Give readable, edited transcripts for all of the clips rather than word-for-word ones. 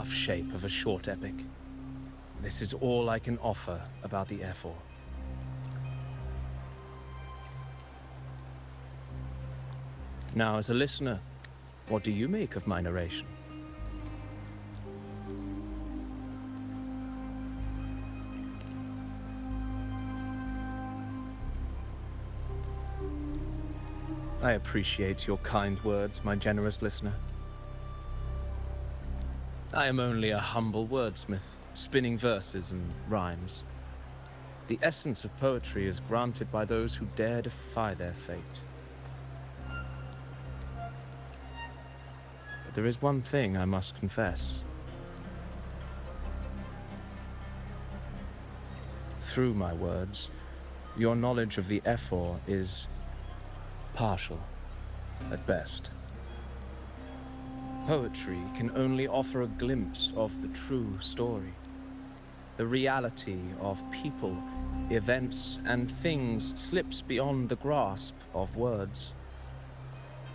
rough shape of a short epic. This is all I can offer about the F4. Now, as a listener, what do you make of my narration? I appreciate your kind words, my generous listener. I am only a humble wordsmith, spinning verses and rhymes. The essence of poetry is granted by those who dare defy their fate. But there is one thing I must confess. Through my words, your knowledge of the F4 is partial, at best. Poetry can only offer a glimpse of the true story, the reality of people, events, and things slips beyond the grasp of words.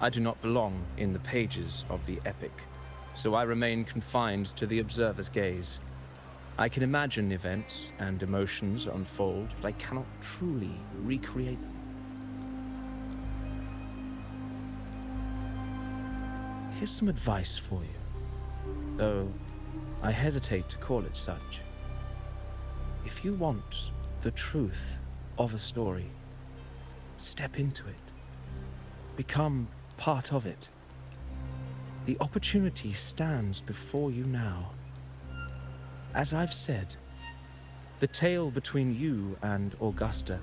I do not belong in the pages of the epic, so I remain confined to the observer's gaze. I can imagine events and emotions unfold, but I cannot truly recreate them. Here's some advice for you, though I hesitate to call it such. If you want the truth of a story, step into it. Become part of it. The opportunity stands before you now. As I've said, the tale between you and Augusta,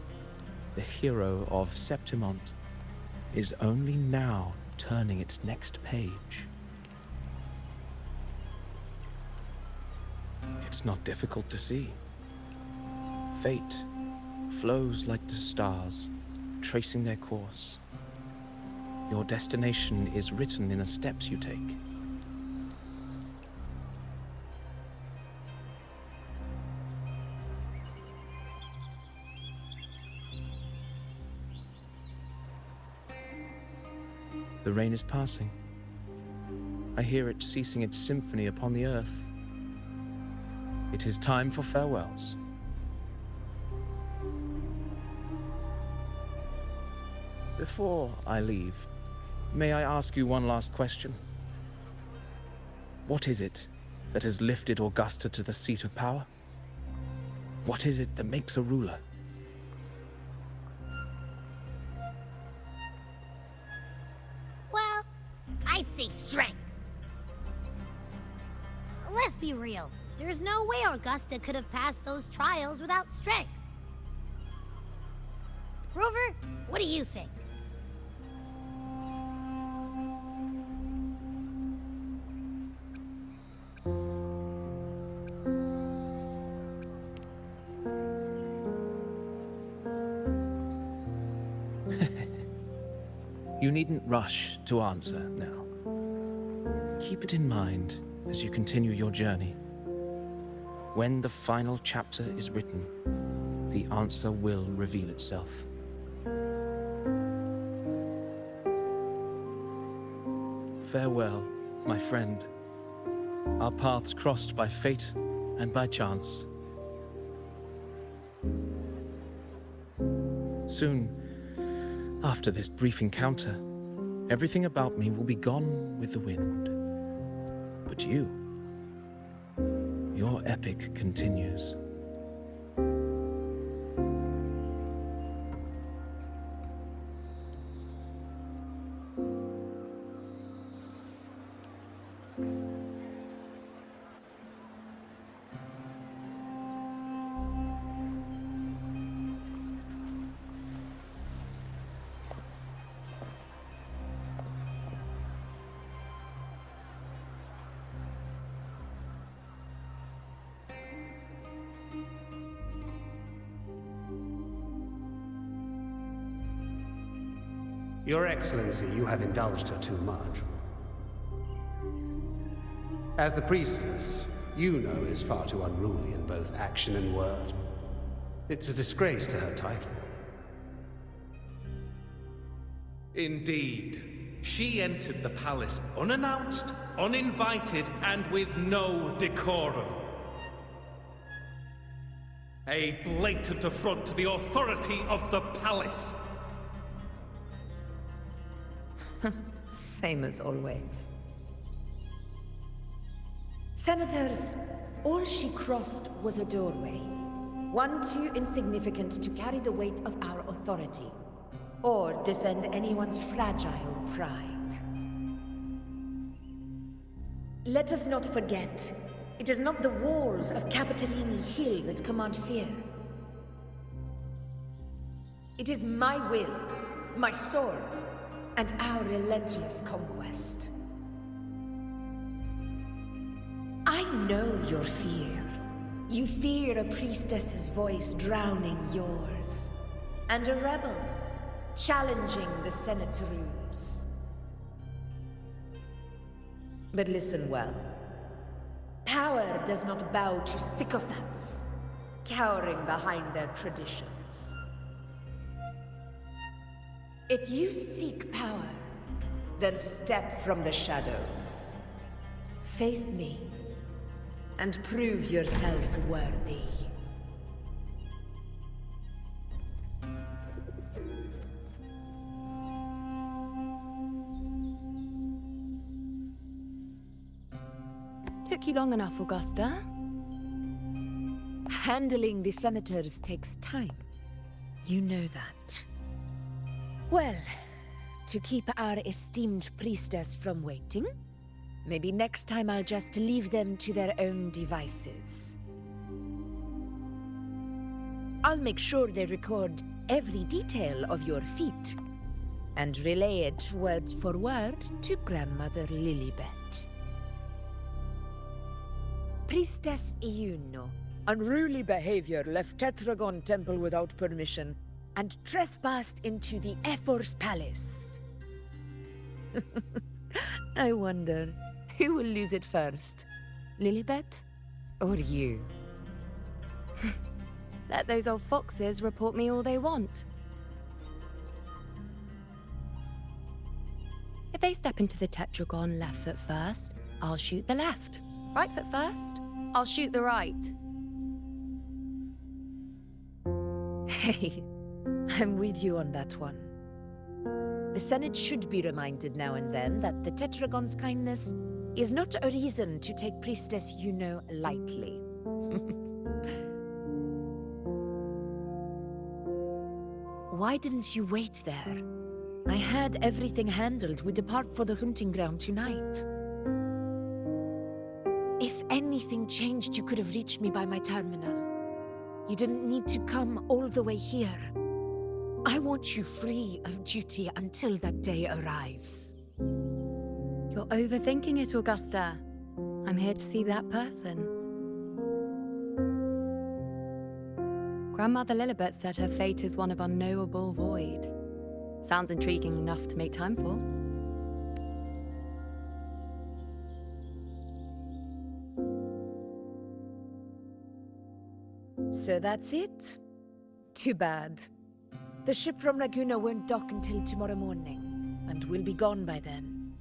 the hero of Septimont, is only now turning its next page. It's not difficult to see. Fate flows like the stars, tracing their course. Your destination is written in the steps you take. The rain is passing. I hear it ceasing its symphony upon the earth. It is time for farewells. Before I leave, may I ask you one last question? What is it that has lifted Augusta to the seat of power? What is it that makes a ruler? Well, I'd say strength. Let's be real. There's no way Augusta could have passed those trials without strength. Rover, what do you think? You needn't rush to answer now. Keep it in mind as you continue your journey. When the final chapter is written, the answer will reveal itself. Farewell, my friend. Our paths crossed by fate and by chance. Soon, after this brief encounter, everything about me will be gone with the wind. But you, your epic continues. Your Excellency, you have indulged her too much. As the priestess, you know is far too unruly in both action and word. It's a disgrace to her title. Indeed. She entered the palace unannounced, uninvited, and with no decorum. A blatant affront to the authority of the palace. Same as always. Senators, all she crossed was a doorway. One too insignificant to carry the weight of our authority, or defend anyone's fragile pride. Let us not forget, it is not the walls of Capitolini Hill that command fear. It is my will, my sword, and our relentless conquest. I know your fear. You fear a priestess's voice drowning yours, and a rebel challenging the Senate's rules. But listen well. Power does not bow to sycophants, cowering behind their traditions. If you seek power, then step from the shadows. Face me, and prove yourself worthy. Took you long enough, Augusta. Handling the senators takes time. You know that. Well, to keep our esteemed priestess from waiting, maybe next time I'll just leave them to their own devices. I'll make sure they record every detail of your feat, and relay it word for word to Grandmother Lilibet. Priestess Iuno, unruly behavior, left Tetragon Temple without permission, and trespassed into the Ephor's palace. I wonder, who will lose it first? Lilibet? Or you? Let those old foxes report me all they want. If they step into the tetragon left foot first, I'll shoot the left. Right foot first, I'll shoot the right. Hey, I'm with you on that one. The Senate should be reminded now and then that the Tetragon's kindness is not a reason to take Priestess Yuno lightly. Why didn't you wait there? I had everything handled. We depart for the hunting ground tonight. If anything changed, you could have reached me by my terminal. You didn't need to come all the way here. I want you free of duty until that day arrives. You're overthinking it, Augusta. I'm here to see that person. Grandmother Lilibet said her fate is one of unknowable void. Sounds intriguing enough to make time for. So that's it? Too bad. The ship from Laguna won't dock until tomorrow morning, and we'll be gone by then.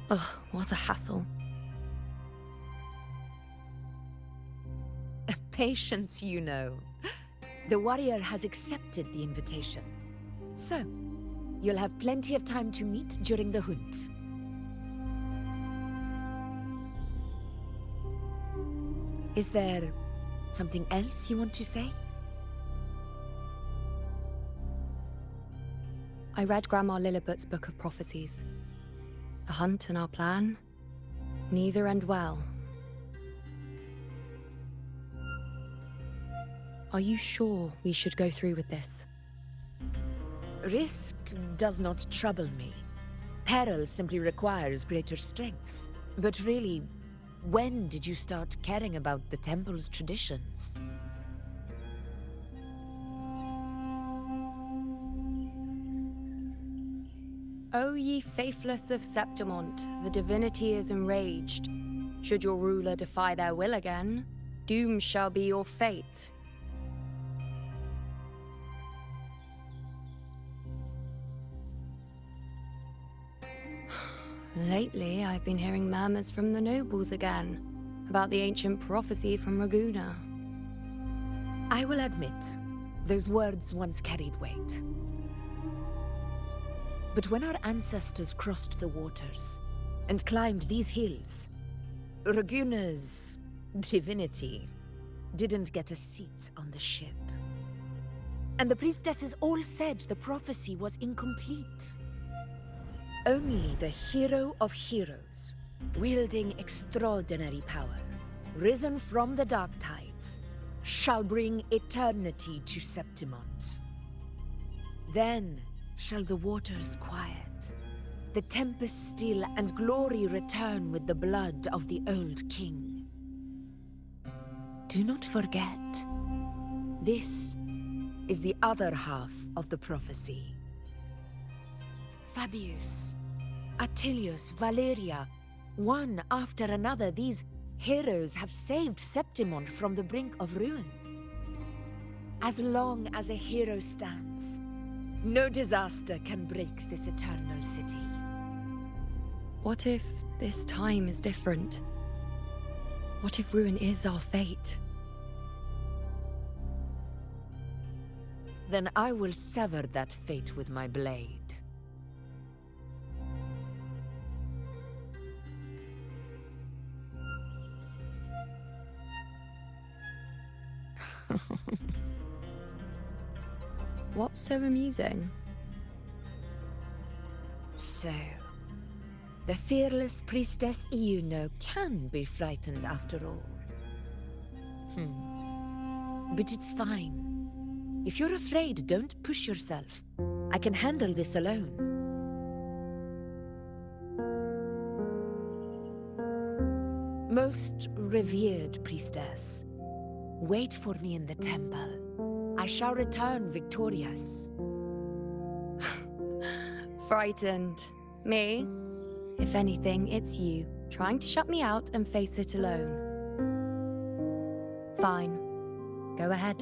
Ugh, what a hassle. Patience, you know. The warrior has accepted the invitation. So, you'll have plenty of time to meet during the hunt. Is there something else you want to say? I read Grandma Lilibet's book of prophecies. The hunt and our plan, neither end well. Are you sure we should go through with this? Risk does not trouble me. Peril simply requires greater strength. But really, when did you start caring about the temple's traditions? O ye faithless of Septimont, the divinity is enraged. Should your ruler defy their will again, doom shall be your fate. Lately, I've been hearing murmurs from the nobles again about the ancient prophecy from Raguna. I will admit, those words once carried weight. But when our ancestors crossed the waters and climbed these hills, Raguna's divinity didn't get a seat on the ship. And the priestesses all said the prophecy was incomplete. Only the hero of heroes, wielding extraordinary power, risen from the dark tides, shall bring eternity to Septimont. Then shall the waters quiet, the tempest still, and glory return with the blood of the old king. Do not forget, this is the other half of the prophecy. Fabius, Attilius, Valeria, one after another, these heroes have saved Septimont from the brink of ruin. As long as a hero stands, no disaster can break this eternal city. What if this time is different? What if ruin is our fate? Then I will sever that fate with my blade. What's so amusing? So, the fearless priestess Iuno can be frightened after all. But it's fine. If you're afraid, don't push yourself. I can handle this alone. Most revered priestess, wait for me in the temple. I shall return victorious. Frightened. Me? If anything, it's you, trying to shut me out and face it alone. Fine. Go ahead.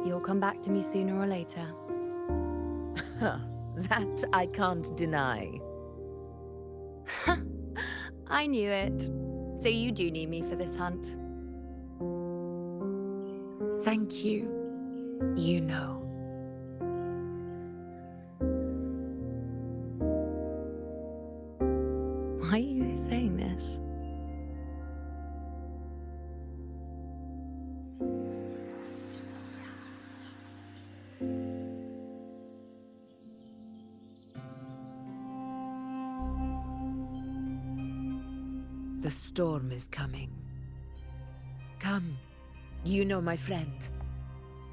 You'll come back to me sooner or later. That I can't deny. I knew it. So you do need me for this hunt. Thank you. You know. Why are you saying this? The storm is coming. Come, you know my friend.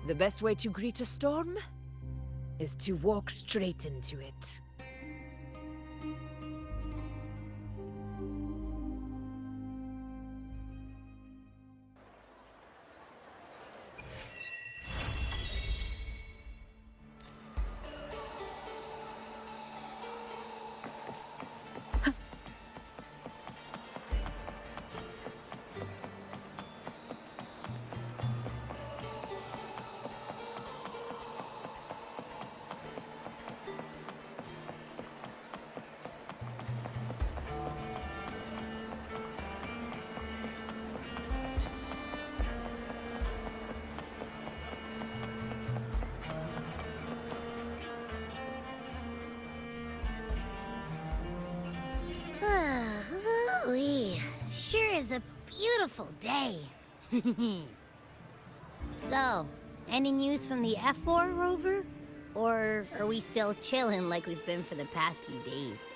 The best way to greet a storm is to walk straight into it. Ooh-wee. Sure is a beautiful day. So, any news from the F4 rover? Or are we still chilling like we've been for the past few days?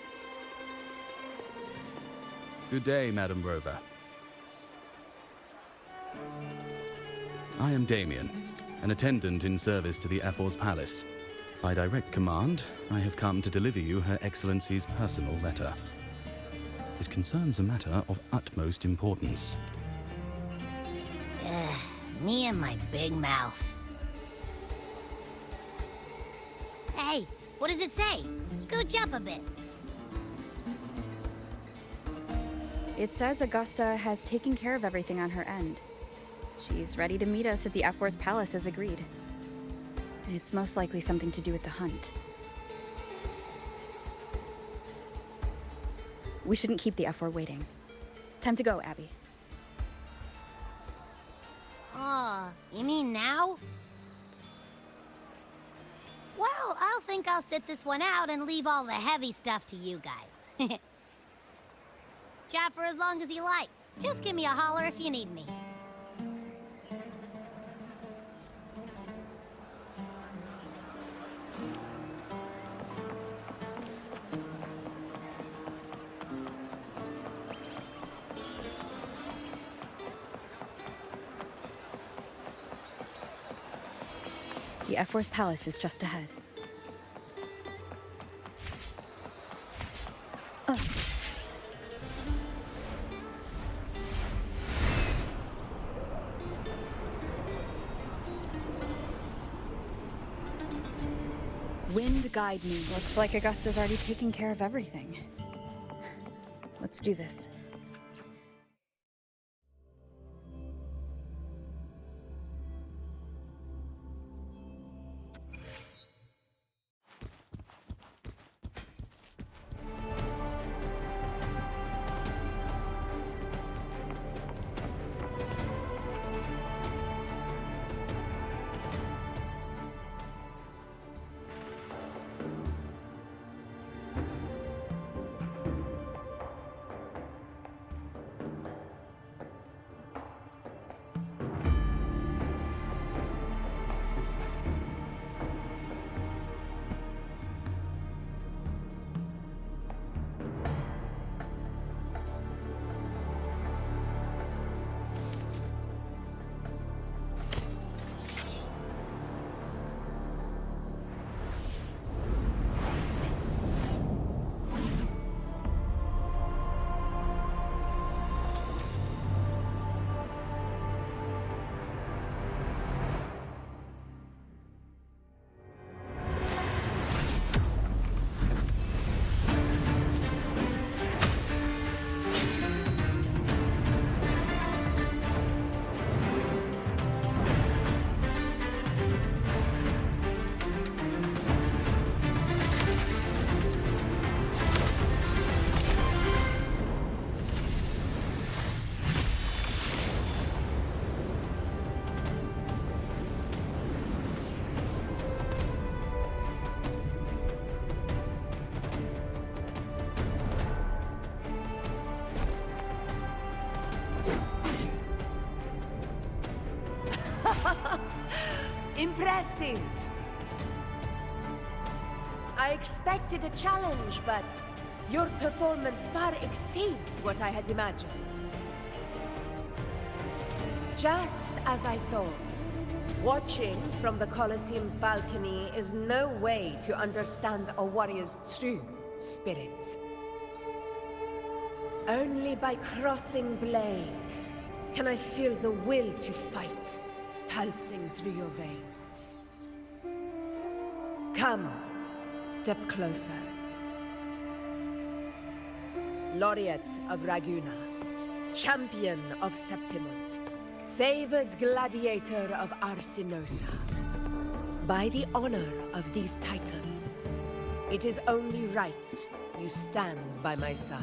Good day, Madam Rover. I am Damien, an attendant in service to the F4's palace. By direct command, I have come to deliver you Her Excellency's personal letter. It concerns a matter of utmost importance. Me and my big mouth. Hey, what does it say? Scooch up a bit. It says Augusta has taken care of everything on her end. She's ready to meet us at the F4's palace as agreed. It's most likely something to do with the hunt. We shouldn't keep the F4 waiting. Time to go, Abby. Oh, you mean now? Well, I'll think I'll sit this one out and leave all the heavy stuff to you guys. Chat for as long as you like. Just give me a holler if you need me. The F4's palace is just ahead. Wind guide me. Looks like Augusta's already taken care of everything. Let's do this. Impressive! I expected a challenge, but your performance far exceeds what I had imagined. Just as I thought, watching from the Colosseum's balcony is no way to understand a warrior's true spirit. Only by crossing blades can I feel the will to fight pulsing through your veins. Come, step closer. Laureate of Raguna, champion of Septimund, favored gladiator of Arsinosa. By the honor of these titans, it is only right you stand by my side.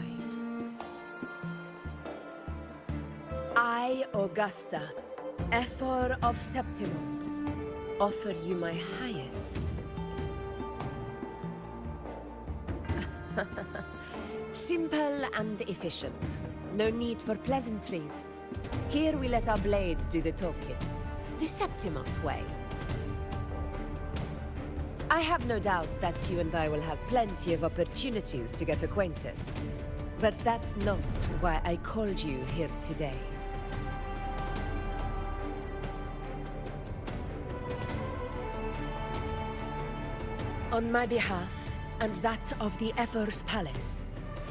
I, Augusta, F4 of Septimund, offer you my highest. Simple and efficient. No need for pleasantries. Here we let our blades do the talking. The Septimund way. I have no doubt that you and I will have plenty of opportunities to get acquainted. But that's not why I called you here today. On my behalf, and that of the F4's palace,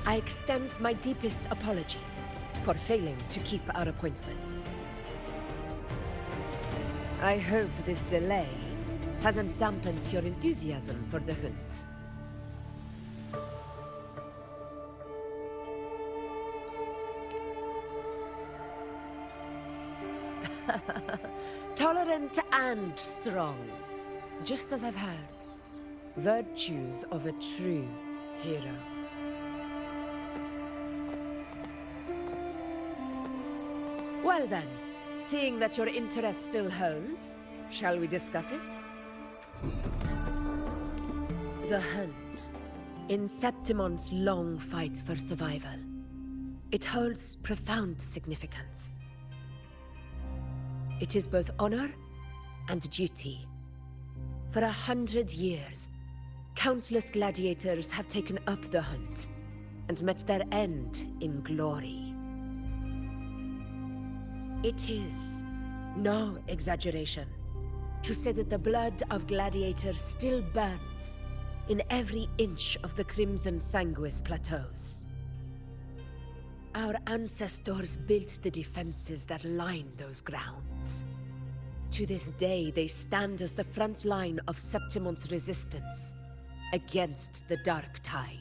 I extend my deepest apologies for failing to keep our appointment. I hope this delay hasn't dampened your enthusiasm for the hunt. Tolerant and strong, just as I've heard. Virtues of a true hero. Well then, seeing that your interest still holds, shall we discuss it? The Hunt. In Septimon's long fight for survival, it holds profound significance. It is both honor and duty. For 100 years, countless gladiators have taken up the hunt and met their end in glory. It is no exaggeration to say that the blood of gladiators still burns in every inch of the Crimson Sanguis plateaus. Our ancestors built the defenses that line those grounds. To this day, they stand as the front line of Septimon's resistance against the Dark Tide.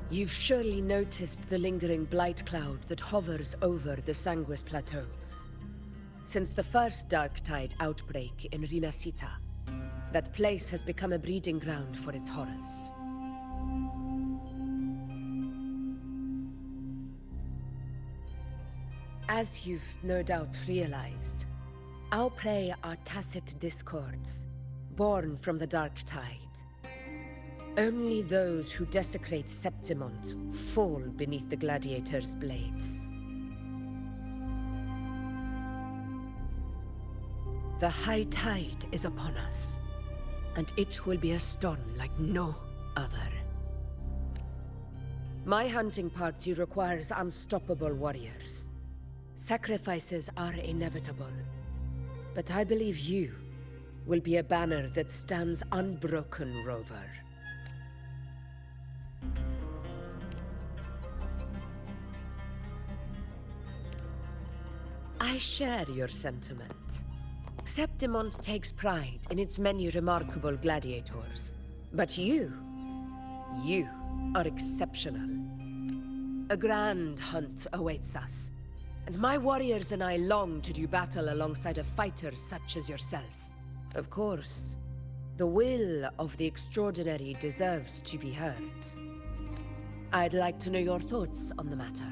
You've surely noticed the lingering blight cloud that hovers over the Sanguis plateaus. Since the first Dark Tide outbreak in Rinasita, that place has become a breeding ground for its horrors. As you've no doubt realized, our prey are tacit discords, born from the Dark Tide. Only those who desecrate Septimont fall beneath the gladiators' blades. The high tide is upon us, and it will be a storm like no other. My hunting party requires unstoppable warriors. Sacrifices are inevitable, but I believe you will be a banner that stands unbroken, Rover. I share your sentiment. Septimont takes pride in its many remarkable gladiators, but you are exceptional. A grand hunt awaits us, and my warriors and I long to do battle alongside a fighter such as yourself. Of course, the will of the extraordinary deserves to be heard. I'd like to know your thoughts on the matter.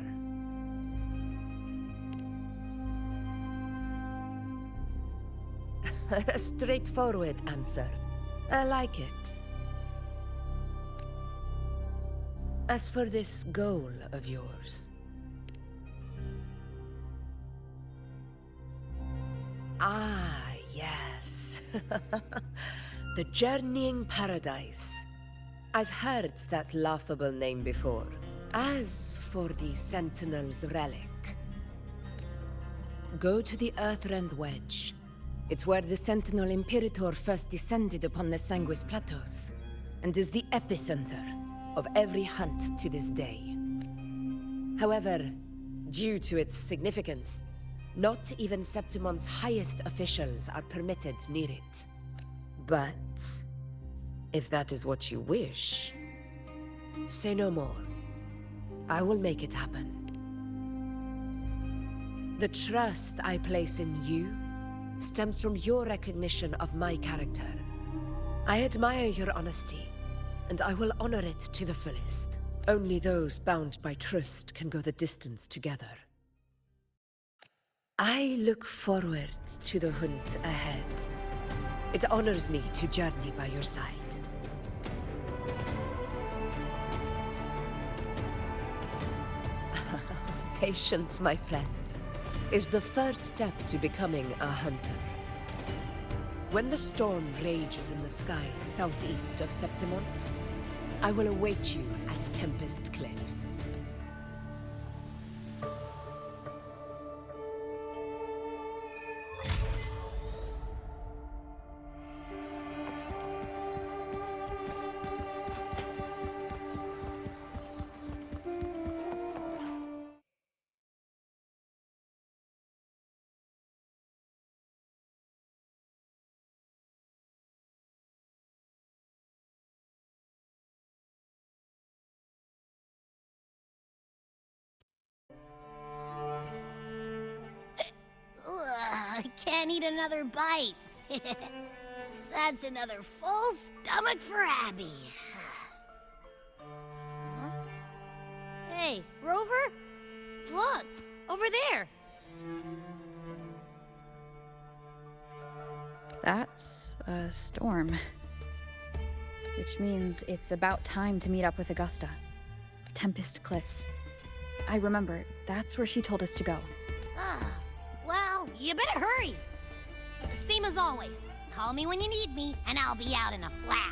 A straightforward answer. I like it. As for this goal of yours... Ah, yes. The Journeying Paradise. I've heard that laughable name before. As for the Sentinel's relic, go to the Earthrend Wedge. It's where the Sentinel Imperator first descended upon the Sanguis Plateaus, and is the epicenter of every hunt to this day. However, due to its significance, not even Septimon's highest officials are permitted near it. But if that is what you wish, say no more. I will make it happen. The trust I place in you stems from your recognition of my character. I admire your honesty, and I will honor it to the fullest. Only those bound by trust can go the distance together. I look forward to the hunt ahead. It honors me to journey by your side. Patience, my friend, is the first step to becoming a hunter. When the storm rages in the skies southeast of Septimont, I will await you at Tempest Cliffs. I can't eat another bite. That's another full stomach for Abby. Huh? Hey, Rover? Look, Over there! That's a storm. Which means it's about time to meet up with Augusta. Tempest Cliffs. I remember, that's where she told us to go. Well, you better hurry. Same as always. Call me when you need me, and I'll be out in a flash.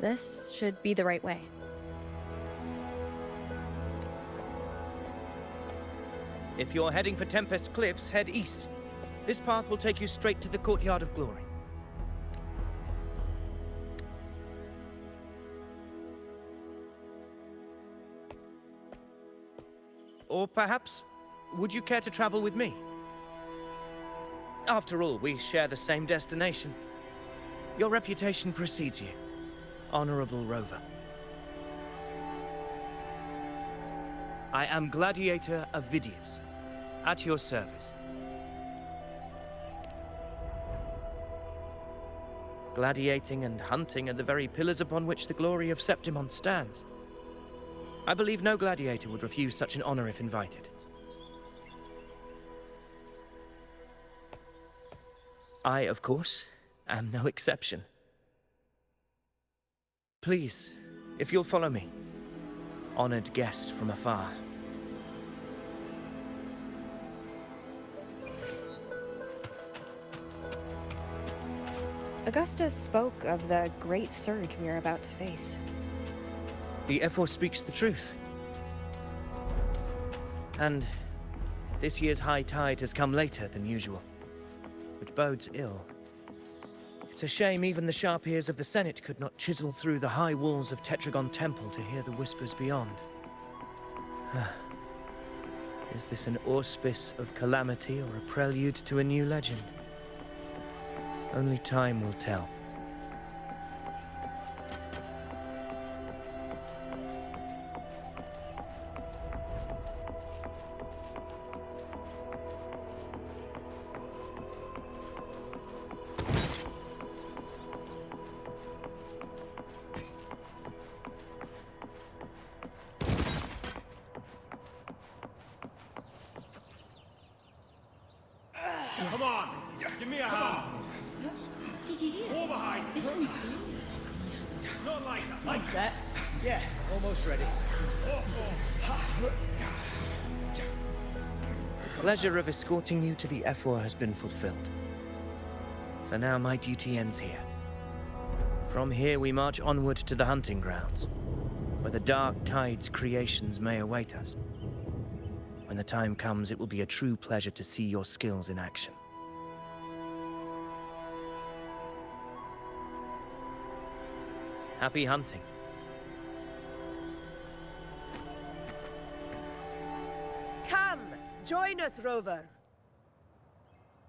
This should be the right way. If you're heading for Tempest Cliffs, head east. This path will take you straight to the Courtyard of Glory. Or perhaps, would you care to travel with me? After all, we share the same destination. Your reputation precedes you, Honorable Rover. I am Gladiator Avidius, at your service. Gladiating and hunting are the very pillars upon which the glory of Septimont stands. I believe no gladiator would refuse such an honor if invited. I, of course, am no exception. Please, if you'll follow me, honored guest from afar. Augusta spoke of the great surge we are about to face. The Ephor speaks the truth. And this year's high tide has come later than usual, which bodes ill. It's a shame even the sharp ears of the Senate could not chisel through the high walls of Tetragon Temple to hear the whispers beyond. Is this an auspice of calamity or a prelude to a new legend? Only time will tell. Come on! Give me a hand! Did you hear? Over behind! This one's serious. Not like that! All set? Yeah, almost ready. The pleasure of escorting you to the Ephor has been fulfilled. For now, my duty ends here. From here, we march onward to the hunting grounds, where the dark tide's creations may await us. When the time comes, it will be a true pleasure to see your skills in action. Happy hunting. Come, join us, Rover.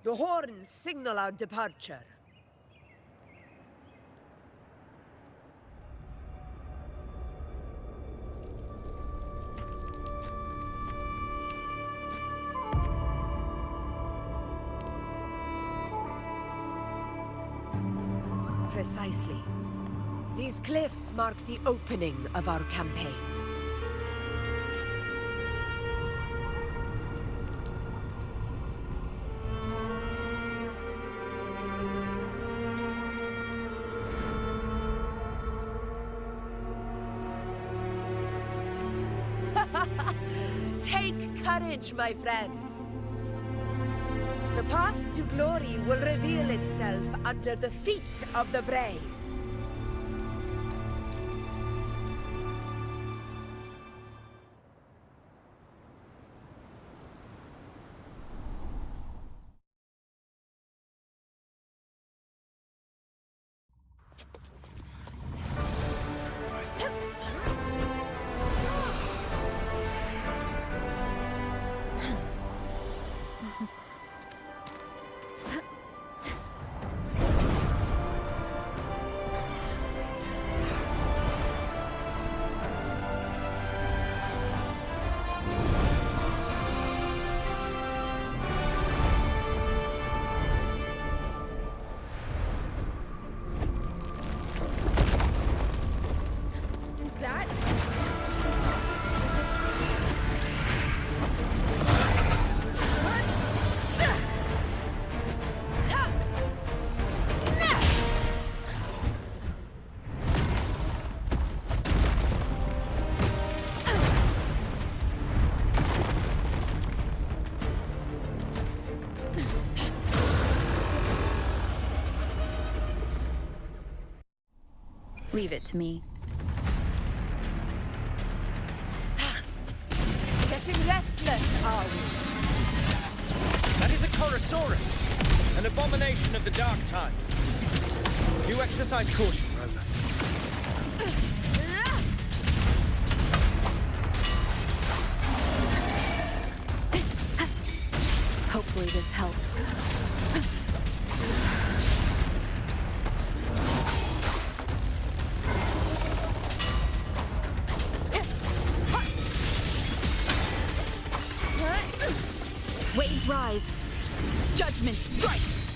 The horns signal our departure. Precisely. These cliffs mark the opening of our campaign. Take courage, my friend. The path to glory will reveal itself under the feet of the brave. Leave it to me. Getting restless, are we? That is a Chorosaurus, an abomination of the Dark Tide. Do exercise caution, Rover. Hopefully this helps. Waves rise. Judgment strikes.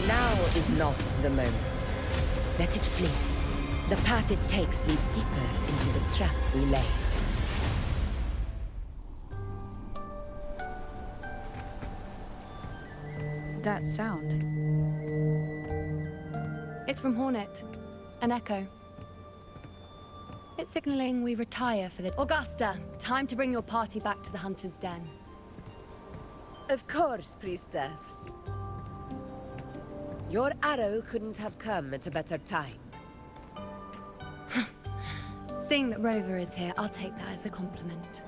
Now is not the moment. Let it flee. The path it takes leads deeper into the trap we laid. That sound. It's from Hornet. An echo. It's signaling we retire for the... Augusta, time to bring your party back to the Hunter's Den. Of course, Priestess. Your arrow couldn't have come at a better time. Seeing that Rover is here, I'll take that as a compliment.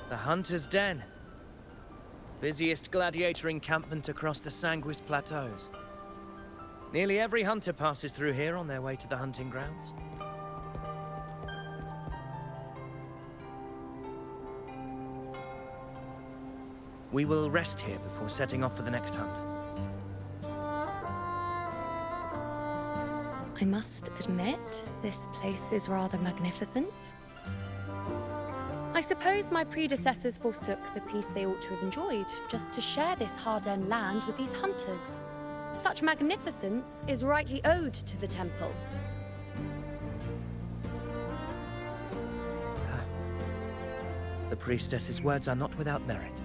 The Hunter's Den. Busiest gladiator encampment across the Sanguis Plateaus. Nearly every hunter passes through here on their way to the hunting grounds. We will rest here before setting off for the next hunt. I must admit, this place is rather magnificent. I suppose my predecessors forsook the peace they ought to have enjoyed, just to share this hard-earned land with these hunters. Such magnificence is rightly owed to the temple. The priestess's words are not without merit.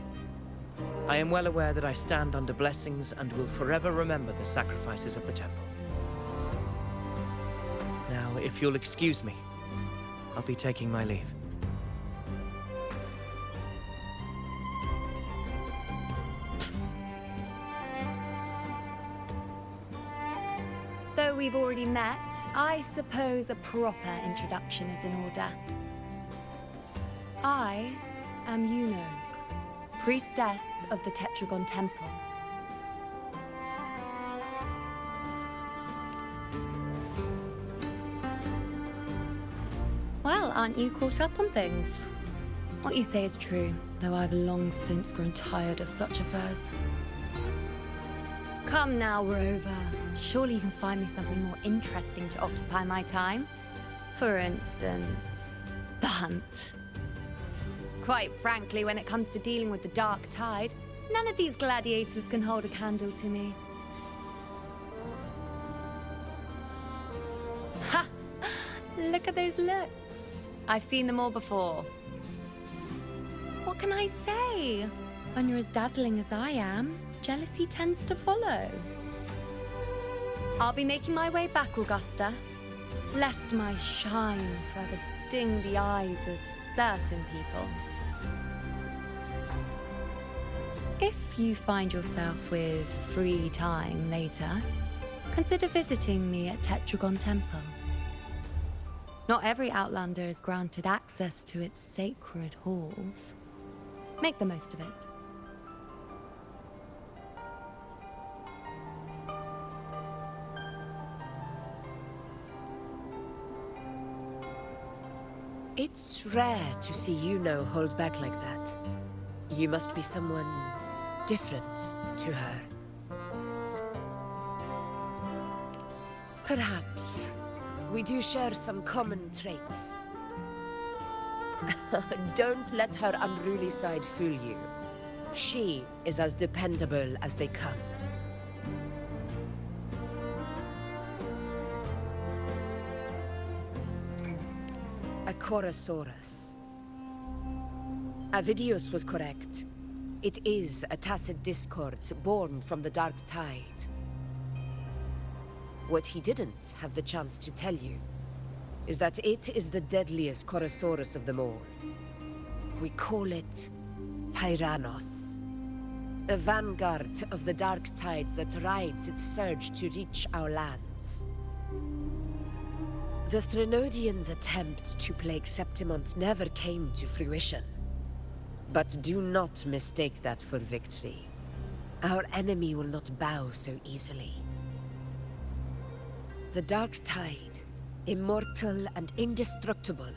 I am well aware that I stand under blessings and will forever remember the sacrifices of the temple. Now, if you'll excuse me, I'll be taking my leave. Though we've already met, I suppose a proper introduction is in order. I am Yuno, priestess of the Tetragon Temple. Well, aren't you caught up on things? What you say is true, though I've long since grown tired of such affairs. Come now, Rover. Surely you can find me something more interesting to occupy my time. For instance, the hunt. Quite frankly, when it comes to dealing with the Dark Tide, none of these gladiators can hold a candle to me. Ha! Look at those looks. I've seen them all before. What can I say? When you're as dazzling as I am, jealousy tends to follow. I'll be making my way back, Augusta, lest my shine further sting the eyes of certain people. If you find yourself with free time later, consider visiting me at Tetragon Temple. Not every Outlander is granted access to its sacred halls. Make the most of it. It's rare to see Yuno hold back like that. You must be someone different to her. Perhaps we do share some common traits. Don't let her unruly side fool you. She is as dependable as they come. A Chorosaurus. Avidius was correct. It is a tacit discord born from the Dark Tide. What he didn't have the chance to tell you is that it is the deadliest Chorosaurus of them all. We call it Tyrannos. A vanguard of the Dark Tide that rides its surge to reach our lands. The Threnodians' attempt to plague Septimont never came to fruition. But do not mistake that for victory. Our enemy will not bow so easily. The Dark Tide, immortal and indestructible,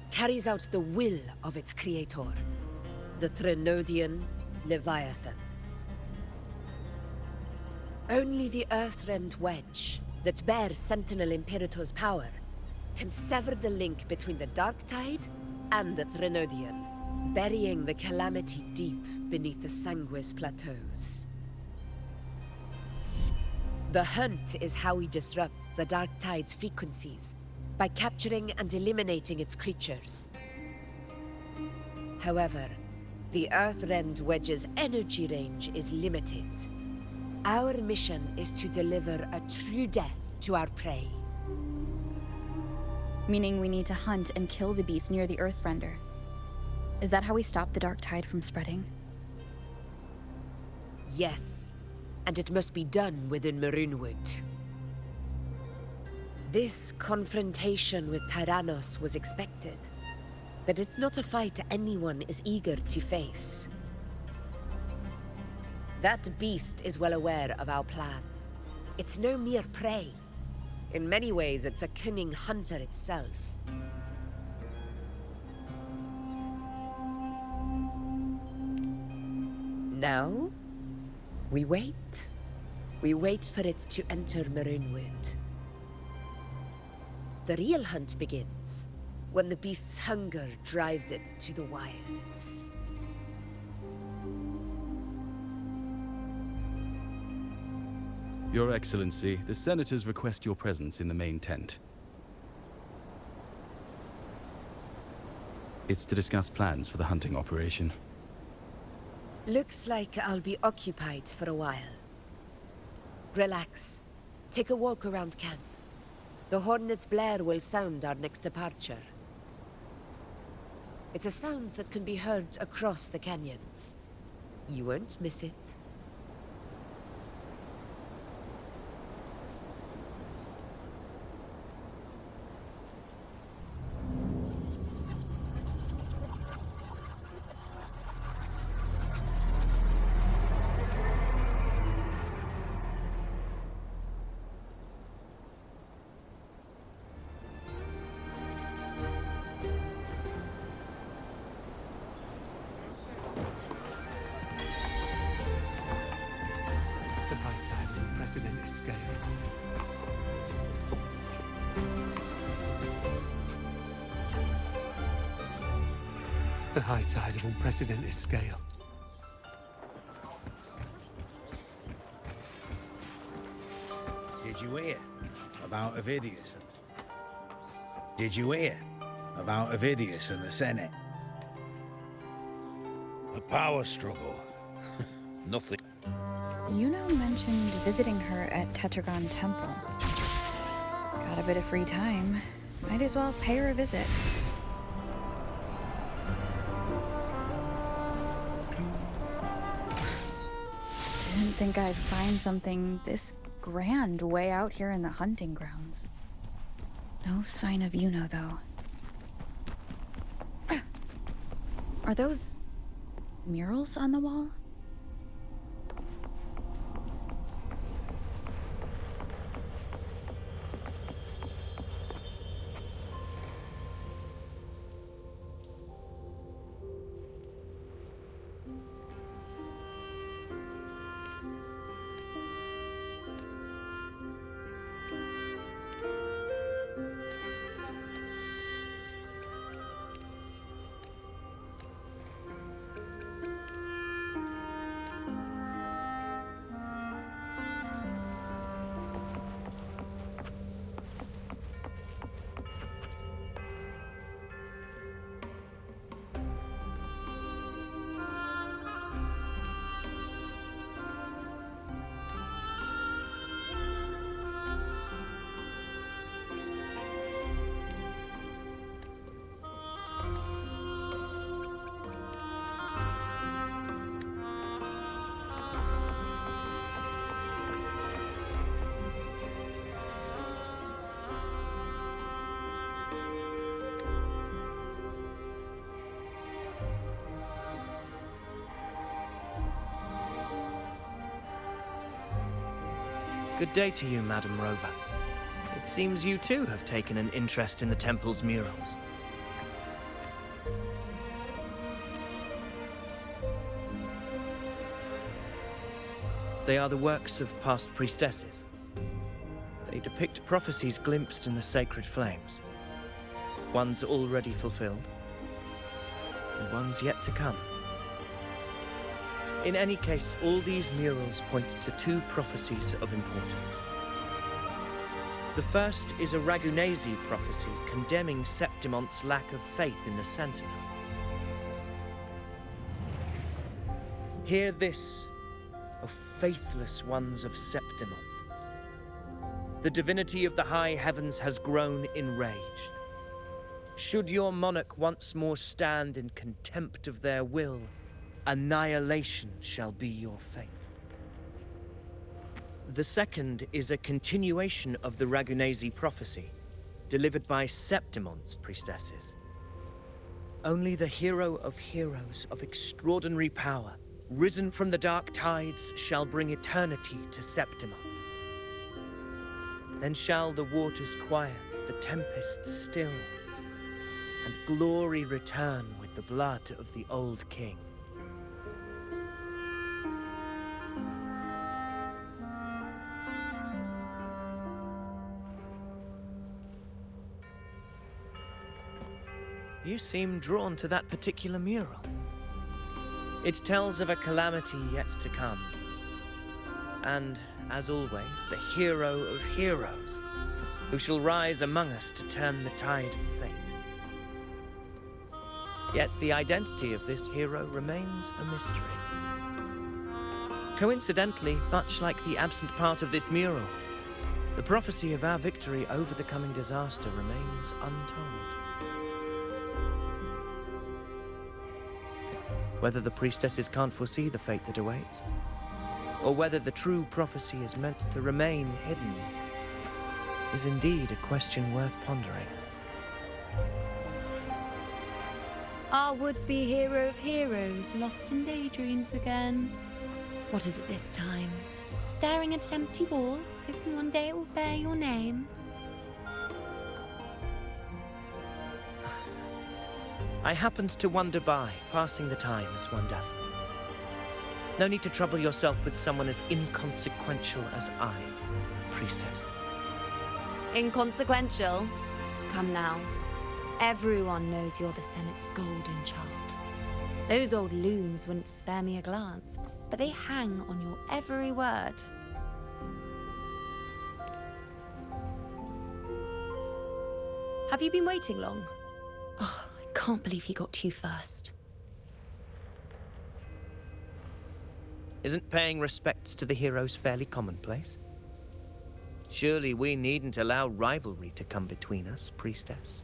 carries out the will of its creator, the Threnodian Leviathan. Only the Earthrend Wedge, that bears Sentinel Imperator's power, can sever the link between the Dark Tide and the Threnodian, burying the calamity deep beneath the Sanguis Plateaus. The hunt is how we disrupt the Dark Tide's frequencies, by capturing and eliminating its creatures. However, the Earthrend Wedge's energy range is limited. Our mission is to deliver a true death to our prey. Meaning we need to hunt and kill the beast near the Earthrender. Is that how we stop the Dark Tide from spreading? Yes, and it must be done within Maroonwood. This confrontation with Tyrannos was expected, but it's not a fight anyone is eager to face. That beast is well aware of our plan. It's no mere prey. In many ways, it's a cunning hunter itself. Now, we wait. We wait for it to enter Maroonwood. The real hunt begins when the beast's hunger drives it to the wilds. Your Excellency, the Senators request your presence in the main tent. It's to discuss plans for the hunting operation. Looks like I'll be occupied for a while. Relax. Take a walk around camp. The Hornet's blare will sound our next departure. It's a sound that can be heard across the canyons. You won't miss it. The right side of unprecedented scale. The high tide of unprecedented scale. Did you hear about Avidius? Did you hear about Avidius and the Senate? A power struggle. Nothing. Yuno mentioned visiting her at Tetragon Temple. Got a bit of free time. Might as well pay her a visit. Didn't think I'd find something this grand way out here in the hunting grounds. No sign of Yuno, though. Are those murals on the wall? Good day to you, Madam Rover. It seems you too have taken an interest in the temple's murals. They are the works of past priestesses. They depict prophecies glimpsed in the sacred flames. Ones already fulfilled, and ones yet to come. In any case, all these murals point to two prophecies of importance. The first is a Ragunesi prophecy condemning Septimonte's lack of faith in the Sentinel. Hear this, O faithless ones of Septimont. The divinity of the high heavens has grown enraged. Should your monarch once more stand in contempt of their will, annihilation shall be your fate. The second is a continuation of the Ragunesi prophecy, delivered by Septimonte's priestesses. Only the hero of heroes of extraordinary power, risen from the dark tides, shall bring eternity to Septimont. Then shall the waters quiet, the tempests still, and glory return with the blood of the old king. You seem drawn to that particular mural. It tells of a calamity yet to come. And, as always, the hero of heroes, who shall rise among us to turn the tide of fate. Yet the identity of this hero remains a mystery. Coincidentally, much like the absent part of this mural, the prophecy of our victory over the coming disaster remains untold. Whether the priestesses can't foresee the fate that awaits, or whether the true prophecy is meant to remain hidden, is indeed a question worth pondering. Our would-be hero of heroes, lost in daydreams again. What is it this time? Staring at an empty wall, hoping one day it will bear your name? I happened to wander by, passing the time as one does. No need to trouble yourself with someone as inconsequential as I, priestess. Inconsequential? Come now. Everyone knows you're the Senate's golden child. Those old loons wouldn't spare me a glance, but they hang on your every word. Have you been waiting long? Oh, I can't believe he got to you first. Isn't paying respects to the heroes fairly commonplace? Surely we needn't allow rivalry to come between us, priestess.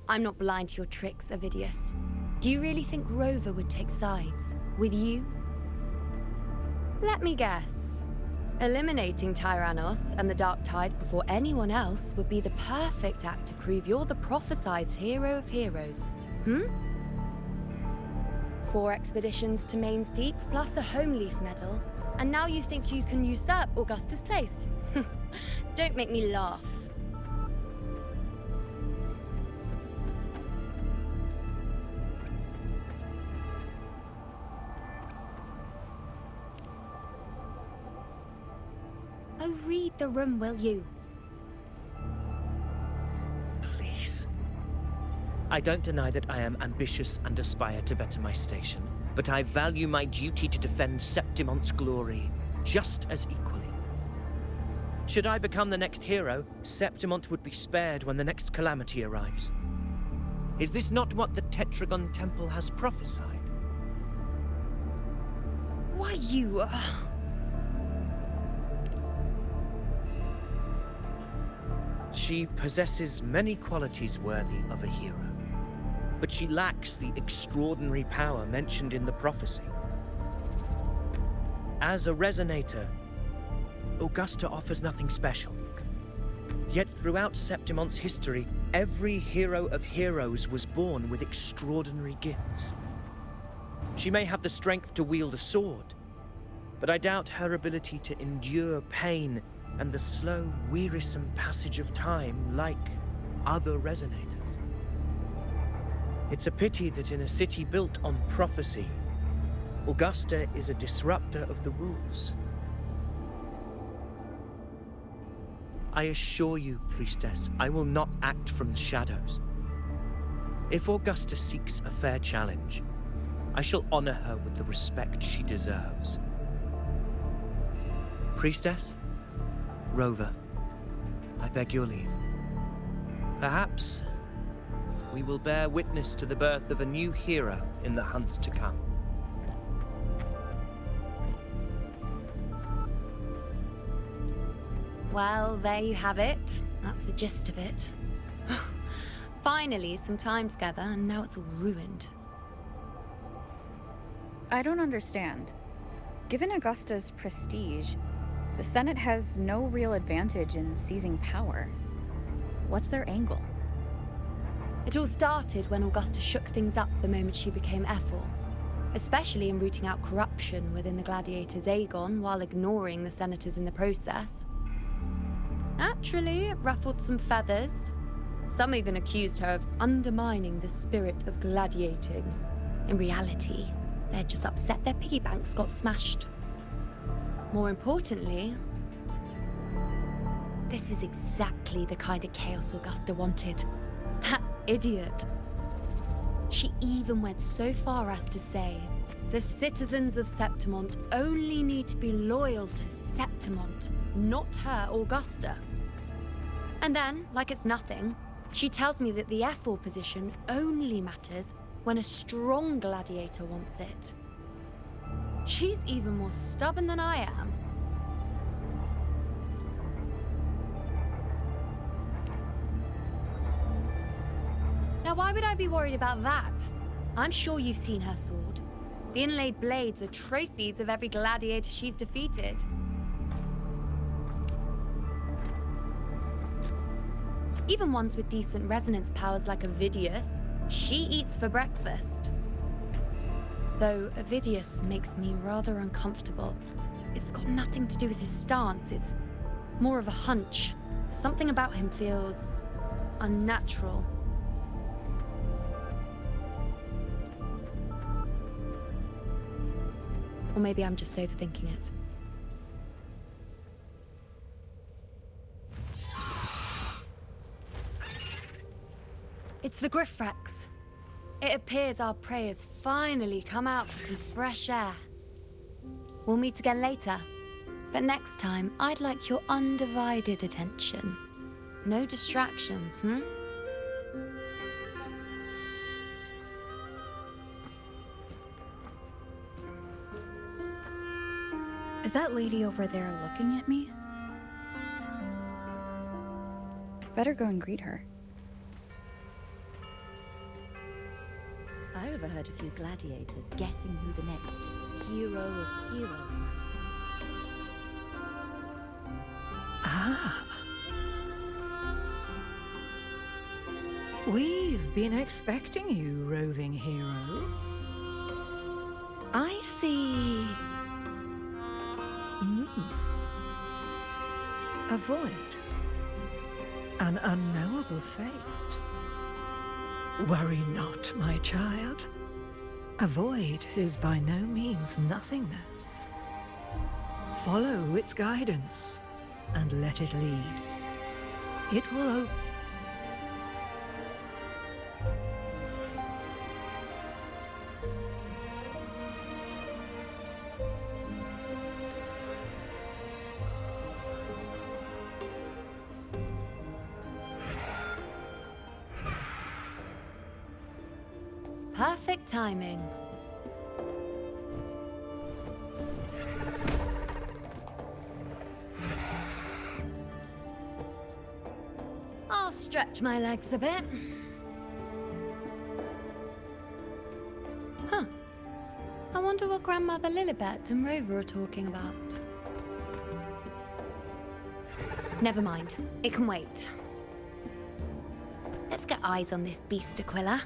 I'm not blind to your tricks, Avidius. Do you really think Rover would take sides with you? Let me guess. Eliminating Tyrannos and the Dark Tide before anyone else would be the perfect act to prove you're the prophesied hero of heroes. 4 expeditions to Main's Deep, plus a Home Leaf medal, and now you think you can usurp Augusta's place? Don't make me laugh. Oh, read the room, will you? Please. I don't deny that I am ambitious and aspire to better my station, but I value my duty to defend Septimonte's glory just as equally. Should I become the next hero, Septimonte would be spared when the next calamity arrives. Is this not what the Tetragon Temple has prophesied? Why, you... She possesses many qualities worthy of a hero, but she lacks the extraordinary power mentioned in the prophecy. As a resonator, Augusta offers nothing special. Yet throughout Septimonte's history, every hero of heroes was born with extraordinary gifts. She may have the strength to wield a sword, but I doubt her ability to endure pain and the slow, wearisome passage of time like other resonators. It's a pity that in a city built on prophecy, Augusta is a disruptor of the rules. I assure you, Priestess, I will not act from the shadows. If Augusta seeks a fair challenge, I shall honor her with the respect she deserves. Priestess, Rover, I beg your leave. Perhaps we will bear witness to the birth of a new hero in the hunt to come. Well, there you have it. That's the gist of it. Finally, some time together, and now it's all ruined. I don't understand. Given Augusta's prestige, the Senate has no real advantage in seizing power. What's their angle? It all started when Augusta shook things up the moment she became Ephor, especially in rooting out corruption within the Gladiators' Aegon while ignoring the Senators in the process. Naturally, it ruffled some feathers. Some even accused her of undermining the spirit of gladiating. In reality, they're just upset their piggy banks got smashed. More importantly, this is exactly the kind of chaos Augusta wanted. That idiot. She even went so far as to say, the citizens of Septimont only need to be loyal to Septimont, not her, Augusta. And then, like it's nothing, she tells me that the Ephor position only matters when a strong gladiator wants it. She's even more stubborn than I am. Now, why would I be worried about that? I'm sure you've seen her sword. The inlaid blades are trophies of every gladiator she's defeated. Even ones with decent resonance powers like Avidius, she eats for breakfast. Though Avidius makes me rather uncomfortable. It's got nothing to do with his stance, it's more of a hunch. Something about him feels unnatural. Or maybe I'm just overthinking it. It's the Griffrex. It appears our prey has finally come out for some fresh air. We'll meet again later, but next time I'd like your undivided attention. No distractions, Is that lady over there looking at me? Better go and greet her. I overheard a few gladiators guessing who the next hero of heroes might be. Ah. We've been expecting you, roving hero. I see... A void. An unknowable fate. Worry not, my child. A void is by no means nothingness. Follow its guidance and let it lead. It will open. Perfect timing. I'll stretch my legs a bit. Huh. I wonder what Grandmother Lilibet and Rover are talking about. Never mind. It can wait. Let's get eyes on this beast, Aquila.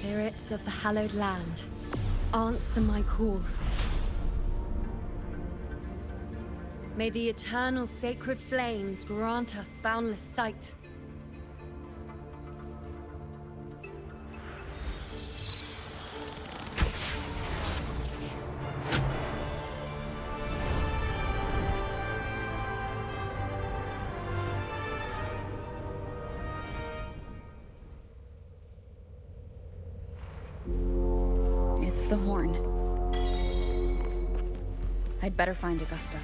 Spirits of the hallowed land, answer my call. May the eternal sacred flames grant us boundless sight. It's the horn. I'd better find Augusta.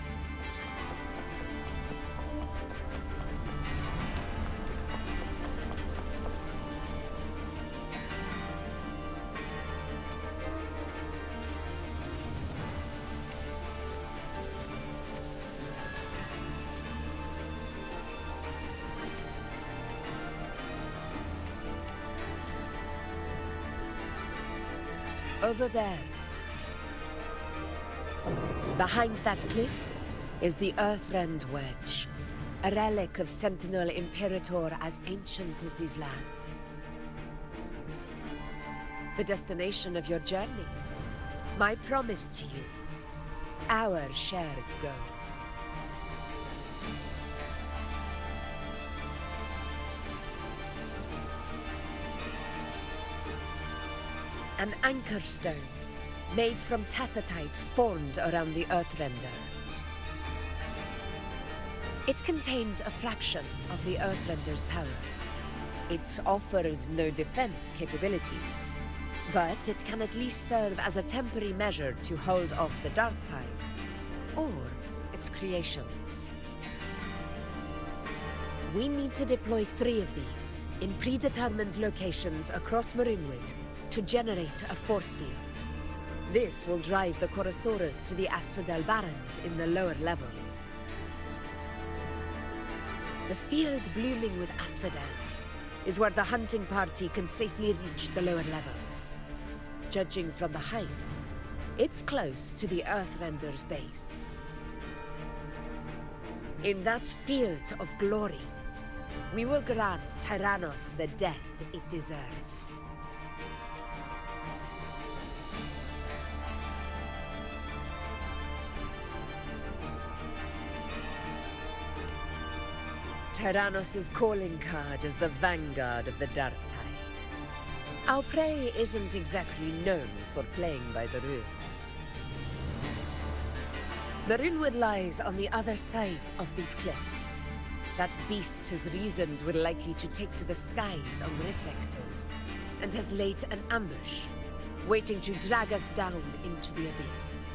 Over there. Behind that cliff is the Earthrend Wedge, a relic of Sentinel Imperator as ancient as these lands. The destination of your journey, my promise to you, our shared goal. An anchor stone, made from tacitite formed around the Earthrender. It contains a fraction of the Earthrender's power. It offers no defense capabilities, but it can at least serve as a temporary measure to hold off the dark tide, or its creations. We need to deploy 3 of these in predetermined locations across Marinwood to generate a force field. This will drive the Chorosaurus to the Asphodel Barrens in the lower levels. The field blooming with asphodels is where the hunting party can safely reach the lower levels. Judging from the height, it's close to the Earthrender's base. In that field of glory, we will grant Tyrannos the death it deserves. Tyrannos' calling card is the vanguard of the Dark Tide. Our prey isn't exactly known for playing by the rules. Marinwood lies on the other side of these cliffs. That beast has reasoned we're likely to take to the skies on reflexes, and has laid an ambush, waiting to drag us down into the abyss.